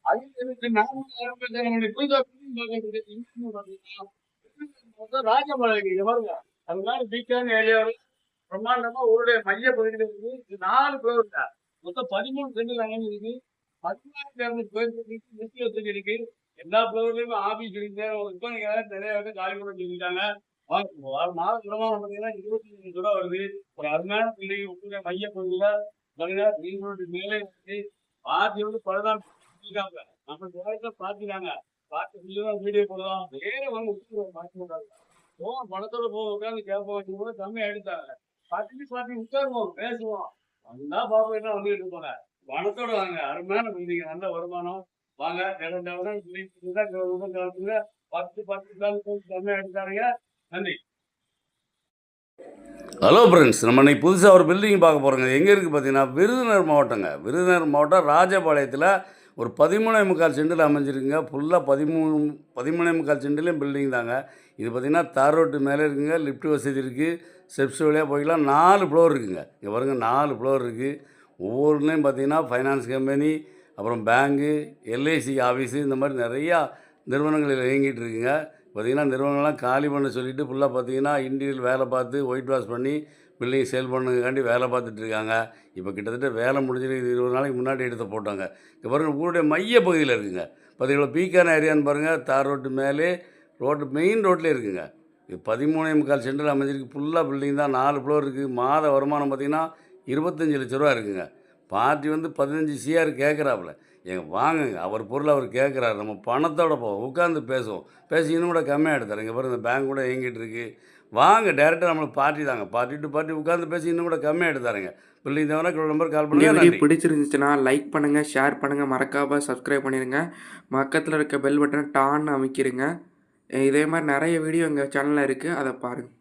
அது எனக்கு நானும் ஆரம்பிச்சேன். நம்மளுடைய புதிதா ராஜபாளையம் இங்க பாருங்க. அதனால பீக்கான ஏரியாவில் பிரம்மாண்டமா ஊருடைய மைய பகுதியில் இருக்கு. இது 4 ஃப்ளோர் தான். மொத்தம் 13 சென்டில் அமைஞ்சிருக்கு. 16,200 ஸ்கொயர் ஃபீட் நிறுத்தி வசதி இருக்கு. எல்லா ஃப்ளோர்லயுமே ஆபீஸ் இருக்கு. இப்போ நீங்க நிறைய பேர் காலி பண்ண சொல்லிட்டாங்க. மாத வருமானம் பார்த்தீங்கன்னா 25 ரூபா வருது. ஒரு அருமையான பில்டிங் ஊருடைய மைய பகுதியில பாத்தீங்கன்னா மெயின் ரோடு மேலே இருக்கு. பாதி வந்து பழுதான் இருக்காங்க. நம்ம ஜோதிடத்தை பார்த்துட்டாங்க. பார்த்து சொல்லிதான் வீடியோ போடுறோம். வேற வந்து பார்க்க மாட்டாங்க. போவோம் பணத்தோட போக உட்காந்து கேட்போம் கூட கம்மியா எடுத்தாங்க. பார்த்து உட்காருவோம் பேசுவோம். வந்தா பாப்போம் என்ன வந்துட்டு போறேன். பணத்தோட வாங்க அருமையான பில்டிங் நல்ல வருமானம். வாங்க 10 கம்மியா எடுத்தாருங்க. நன்றி. ஹலோ ஃப்ரெண்ட்ஸ், நம்ம இன்னைக்கு புதுசாக ஒரு பில்டிங் பார்க்க போகிறோங்க. எங்கே இருக்குது பார்த்தீங்கன்னா விருதுநகர் மாவட்டங்க. விருதுநகர் மாவட்டம் ராஜபாளையத்தில் ஒரு 13.25 சென்டில் அமைஞ்சிருக்குங்க. ஃபுல்லாக 13.25 சென்டிலையும் பில்டிங் தாங்க. இது பார்த்திங்கன்னா தார் ரோட்டு மேலே இருக்குங்க. லிஃப்ட் வசதி இருக்குது. ஸ்டெப்ஸ் வழியாக போய்க்கலாம். 4 ஃப்ளோர் இருக்குங்க. இங்கே பாருங்க 4 ஃப்ளோர் இருக்குது. ஒவ்வொருலேயும் பார்த்திங்கன்னா ஃபைனான்ஸ் கம்பெனி, அப்புறம் பேங்கு, எல்ஐசி ஆஃபீஸு, இந்த மாதிரி நிறையா நிறுவனங்கள் இயங்கிட்டு இருக்குங்க. பார்த்திங்கன்னா நிறுவனங்கள்லாம் காலி பண்ண சொல்லிவிட்டு ஃபுல்லாக பார்த்திங்கன்னா இன்டீரியல் வேலை பார்த்து ஒயிட் வாஷ் பண்ணி பில்டிங் சேல் பண்ணுறதுக்காண்டி வேலை பார்த்துட்ருக்காங்க. இப்போ கிட்டத்தட்ட வேலை முடிஞ்சிருக்கு. 20 நாளைக்கு முன்னாடி எடுத்து போட்டாங்க. இப்போ பாருங்கள் ஊருடைய மைய பகுதியில் இருக்குங்க. பார்த்தீங்களா பீக்கான ஏரியான்னு பாருங்கள். தார் ரோட்டு மேலே ரோட்டு மெயின் ரோட்லேயே இருக்குங்க. இது 13.25 சென்டில் அமைஞ்சிருக்கு. ஃபுல்லாக பில்டிங் தான். 4 ஃப்ளோர் இருக்குது. மாத வருமானம் பார்த்திங்கன்னா 25 லட்ச ரூபா இருக்குங்க. பார்ட்டி வந்து 15 சிஆர் கேட்குறாப்புல. எங்க வாங்குங்க, அவர் பொருள் அவர் கேட்குறாரு. நம்ம பணத்தோட போவோம், உட்காந்து பேசுவோம். பேசி இன்னும் கூட கம்மியாக எடுத்தார். இங்கே பாருங்க இந்த பேங்க் கூட இயங்கிட்டு இருக்கு. வாங்க டேரெக்டாக நம்மளுக்கு பார்ட்டி தாங்க. பார்ட்டி டு பார்ட்டி உட்காந்து பேசி இன்னும் கூட கம்மியாக எடுத்தாருங்க. பில்டிங் தவிர நம்பர் கால் இந்த பண்ணுங்க. வீடியோ பிடிச்சிருந்துச்சுன்னா லைக் பண்ணுங்கள், ஷேர் பண்ணுங்கள், மறக்காமல் சப்ஸ்கிரைப் பண்ணிடுங்க. பக்கத்தில் இருக்க பெல் பட்டனை டான்னு அமைக்கிருங்க. இதே மாதிரி நிறைய வீடியோ எங்கள் சேனலில் இருக்குது, அதை பாருங்கள்.